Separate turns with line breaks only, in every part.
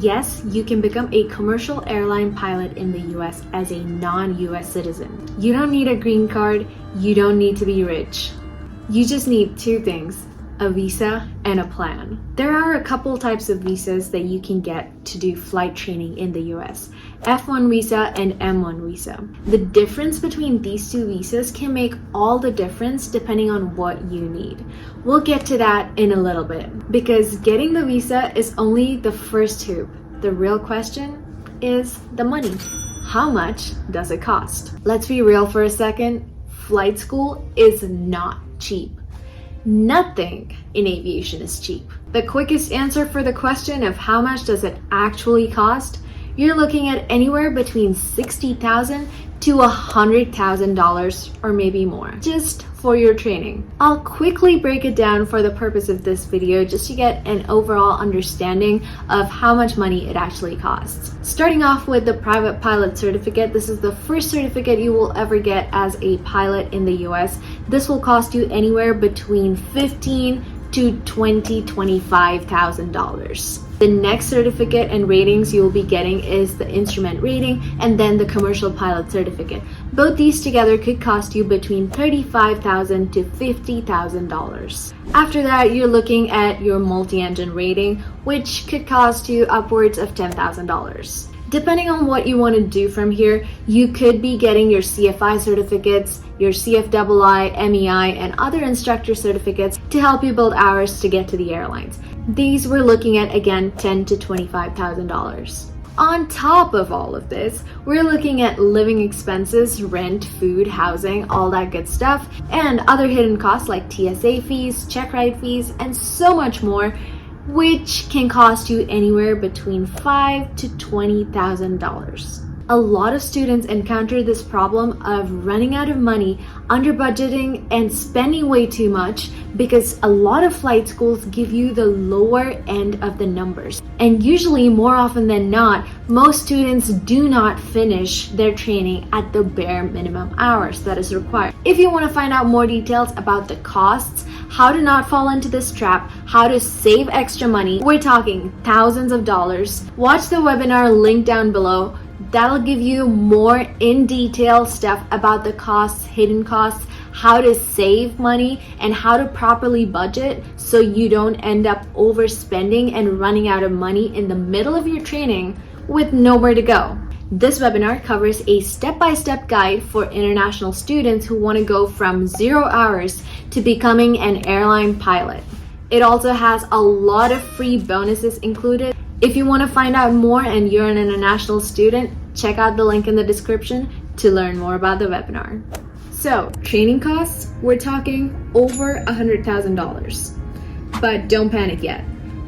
Yes, you can become a commercial airline pilot in the US as a non-US citizen. You don't need a green card, you don't need to be rich. You just need two things: a visa and a plan. There are a couple types of visas that you can get to do flight training in the US: F1 visa and M1 visa. The difference between these two visas can make all the difference depending on what you need. We'll get to that in a little bit, because getting the visa is only the first hoop. The real question is the money. How much does it cost? Let's be real for a second. Flight school is not cheap. Nothing in aviation is cheap. The quickest answer for the question of how much does it actually cost, you're looking at anywhere between $60,000 to $100,000 or maybe more, just for your training. I'll quickly break it down for the purpose of this video just to get an overall understanding of how much money it actually costs. Starting off with the private pilot certificate, this is the first certificate you will ever get as a pilot in the US. This will cost you anywhere between $15,000 to $25,000. The next certificate and ratings you will be getting is the instrument rating and then the commercial pilot certificate. Both these together could cost you between $35,000 to $50,000. After that, you're looking at your multi-engine rating, which could cost you upwards of $10,000. Depending on what you want to do from here, you could be getting your CFI certificates, your CFII, MEI, and other instructor certificates to help you build hours to get to the airlines. These we're looking at, again, $10,000 to $25,000. On top of all of this, we're looking at living expenses, rent, food, housing, all that good stuff, and other hidden costs like TSA fees, check ride fees, and so much more, which can cost you anywhere between $5,000 to $20,000. A lot of students encounter this problem of running out of money, under budgeting, and spending way too much because a lot of flight schools give you the lower end of the numbers. And usually, more often than not, most students do not finish their training at the bare minimum hours that is required. If you want to find out more details about the costs, how to not fall into this trap, how to save extra money, we're talking thousands of dollars, watch the webinar linked down below. That'll give you more in detail stuff about the costs, hidden costs, how to save money, and how to properly budget so you don't end up overspending and running out of money in the middle of your training with nowhere to go. This webinar covers a step-by-step guide for international students who want to go from 0 hours to becoming an airline pilot. It also has a lot of free bonuses included. If you want to find out more and you're an international student, check out the link in the description to learn more about the webinar. So, training costs, we're talking over $100,000. But don't panic yet.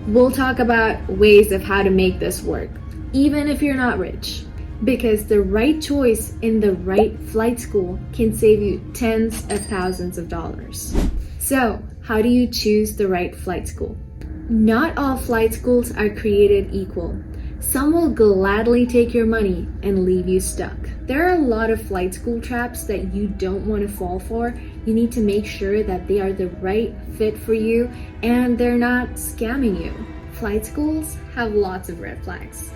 We'll talk about ways of how to make this work, even if you're not rich. Because the right choice in the right flight school can save you tens of thousands of dollars. So, how do you choose the right flight school? Not all flight schools are created equal. Some will gladly take your money and leave you stuck. There are a lot of flight school traps that you don't want to fall for. You need to make sure that they are the right fit for you and they're not scamming you. Flight schools have lots of red flags.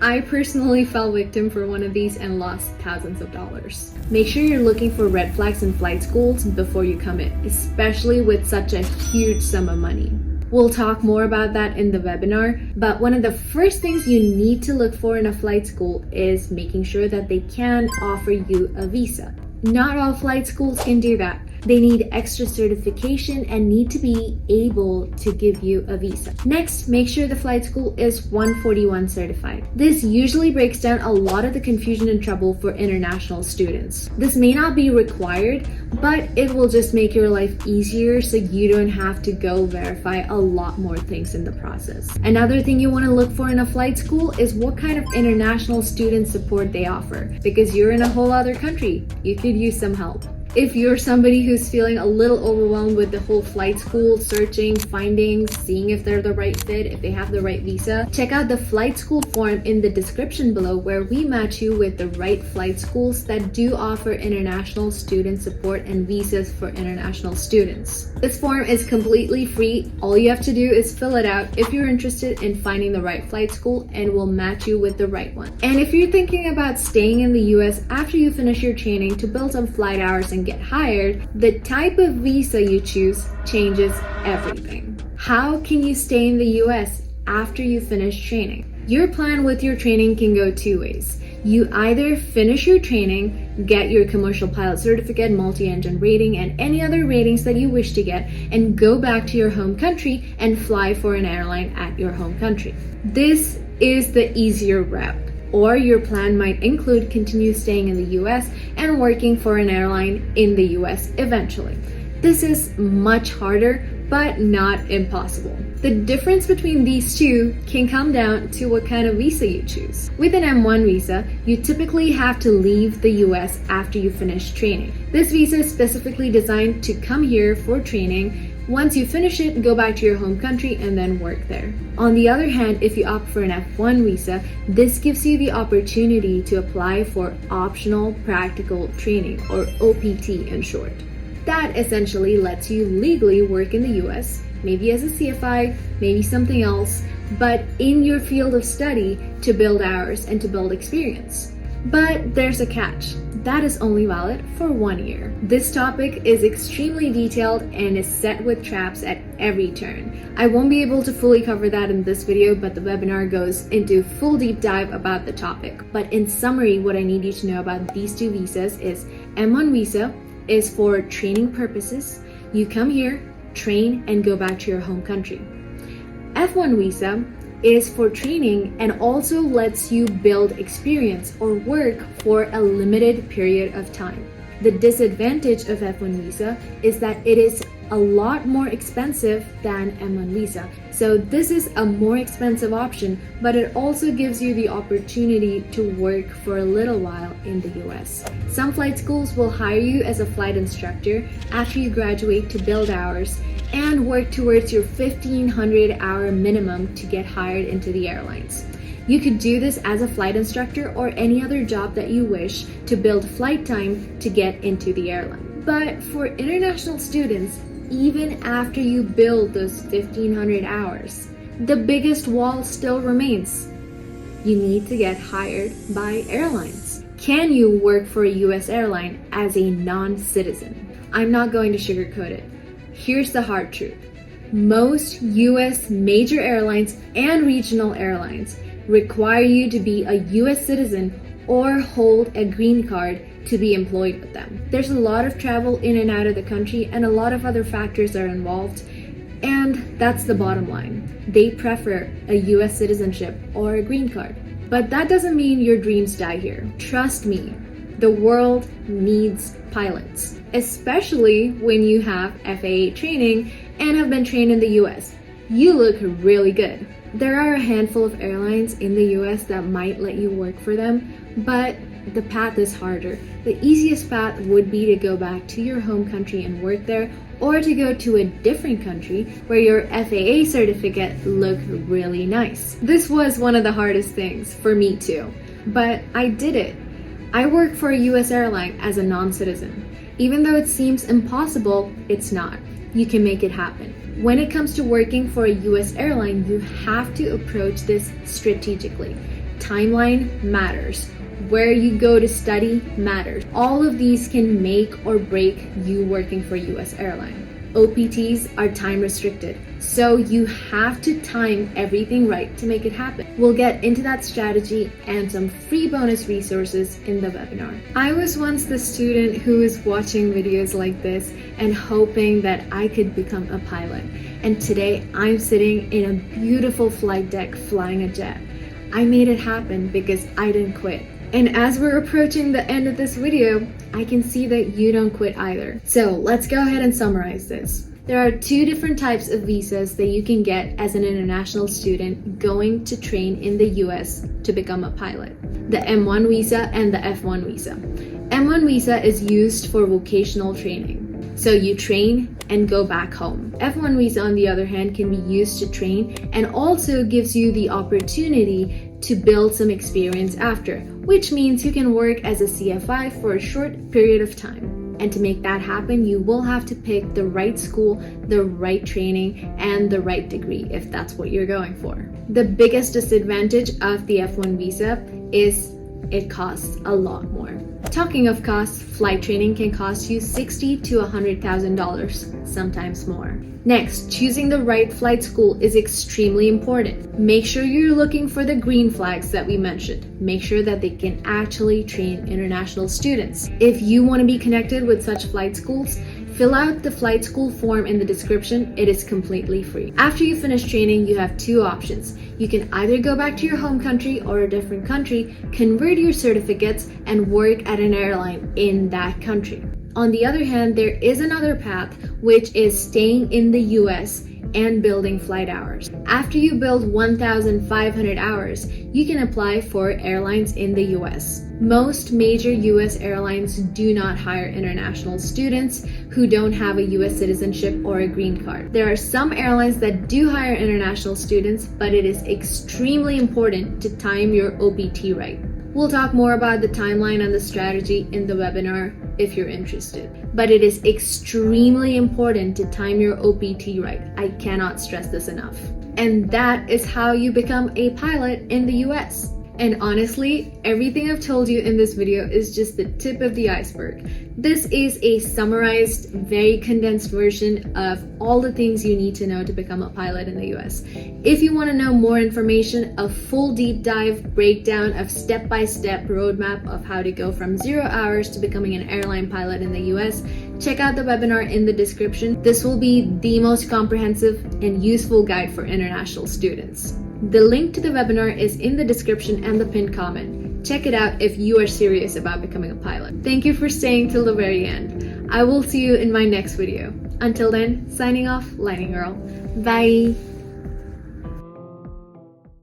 I personally fell victim for one of these and lost thousands of dollars. Make sure you're looking for red flags in flight schools before you commit, especially with such a huge sum of money. We'll talk more about that in the webinar, but one of the first things you need to look for in a flight school is making sure that they can offer you a visa. Not all flight schools can do that. They need extra certification and need to be able to give you a visa. Next, make sure the flight school is 141 certified. This usually breaks down a lot of the confusion and trouble for international students. This may not be required, but it will just make your life easier so you don't have to go verify a lot more things in the process. Another thing you want to look for in a flight school is what kind of international student support they offer. Because you're in a whole other country, you could use some help. If you're somebody who's feeling a little overwhelmed with the whole flight school, searching, finding, seeing if they're the right fit, if they have the right visa, check out the flight school form in the description below where we match you with the right flight schools that do offer international student support and visas for international students. This form is completely free. All you have to do is fill it out if you're interested in finding the right flight school, and we'll match you with the right one. And if you're thinking about staying in the US after you finish your training to build some flight hours and get hired, the type of visa you choose changes everything. How can you stay in the US after you finish training? Your plan with your training can go two ways. You either finish your training, get your commercial pilot certificate, multi-engine rating, and any other ratings that you wish to get, and go back to your home country and fly for an airline at your home country. This is the easier route. Or your plan might include continue staying in the US and working for an airline in the US eventually. This is much harder, but not impossible. The difference between these two can come down to what kind of visa you choose. With an M1 visa, you typically have to leave the US after you finish training. This visa is specifically designed to come here for training. Once you finish it, go back to your home country and then work there. On the other hand, if you opt for an F1 visa, this gives you the opportunity to apply for optional practical training, or OPT in short. That essentially lets you legally work in the US, maybe as a CFI, maybe something else, but in your field of study to build hours and to build experience. But there's a catch. That is only valid for 1 year. This topic is extremely detailed and is set with traps at every turn. I won't be able to fully cover that in this video, but the webinar goes into full deep dive about the topic. But in summary, what I need you to know about these two visas is M1 visa is for training purposes. You come here, train, and go back to your home country. F1 visa is for training and also lets you build experience or work for a limited period of time. The disadvantage of F1 visa is that it is a lot more expensive than M1 visa. So this is a more expensive option, but it also gives you the opportunity to work for a little while in the US. Some flight schools will hire you as a flight instructor after you graduate to build hours and work towards your 1,500 hour minimum to get hired into the airlines. You could do this as a flight instructor or any other job that you wish to build flight time to get into the airline. But for international students, even after you build those 1,500 hours, the biggest wall still remains. You need to get hired by airlines. Can you work for a US airline as a non-citizen? I'm not going to sugarcoat it. Here's the hard truth. Most US major airlines and regional airlines require you to be a US citizen or hold a green card to be employed with them. There's a lot of travel in and out of the country and a lot of other factors are involved, and that's the bottom line. They prefer a US citizenship or a green card. But that doesn't mean your dreams die here. Trust me, the world needs pilots, especially when you have FAA training and have been trained in the US. You look really good. There are a handful of airlines in the US that might let you work for them, but the path is harder. The easiest path would be to go back to your home country and work there, or to go to a different country where your FAA certificate looked really nice. This was one of the hardest things for me too, but I did it. I work for a US airline as a non-citizen. Even though it seems impossible, it's not. You can make it happen. When it comes to working for a US airline, you have to approach this strategically. Timeline matters. Where you go to study matters. All of these can make or break you working for a US airline. OPTs are time restricted, so you have to time everything right to make it happen. We'll get into that strategy and some free bonus resources in the webinar. I was once the student who was watching videos like this and hoping that I could become a pilot. And today I'm sitting in a beautiful flight deck flying a jet. I made it happen because I didn't quit. And as we're approaching the end of this video, I can see that you don't quit either. So let's go ahead and summarize this. There are two different types of visas that you can get as an international student going to train in the US to become a pilot. The M1 visa and the F1 visa. M1 visa is used for vocational training. So you train and go back home. F1 visa, on the other hand, can be used to train and also gives you the opportunity to build some experience after, which means you can work as a CFI for a short period of time. And to make that happen, you will have to pick the right school, the right training, and the right degree if that's what you're going for. The biggest disadvantage of the F1 visa is it costs a lot more. Talking of costs, flight training can cost you $60,000 to $100,000, sometimes more. Next, choosing the right flight school is extremely important. Make sure you're looking for the green flags that we mentioned. Make sure that they can actually train international students. If you want to be connected with such flight schools, fill out the flight school form in the description. It is completely free. After you finish training, you have two options. You can either go back to your home country or a different country, convert your certificates, and work at an airline in that country. On the other hand, there is another path, which is staying in the US and building flight hours. After you build 1,500 hours, you can apply for airlines in the US. Most major US airlines do not hire international students who don't have a US citizenship or a green card. There are some airlines that do hire international students, but it is extremely important to time your OPT right. We'll talk more about the timeline and the strategy in the webinar if you're interested. But it is extremely important to time your OPT right. I cannot stress this enough. And that is how you become a pilot in the US. And honestly, everything I've told you in this video is just the tip of the iceberg. This is a summarized, very condensed version of all the things you need to know to become a pilot in the US. If you want to know more information, a full deep dive breakdown of step-by-step roadmap of how to go from 0 hours to becoming an airline pilot in the US, check out the webinar in the description. This will be the most comprehensive and useful guide for international students. The link to the webinar is in the description and the pinned comment. Check it out if you are serious about becoming a pilot. Thank you for staying till the very end. I will see you in my next video. Until then, signing off, Lightning Girl. Bye!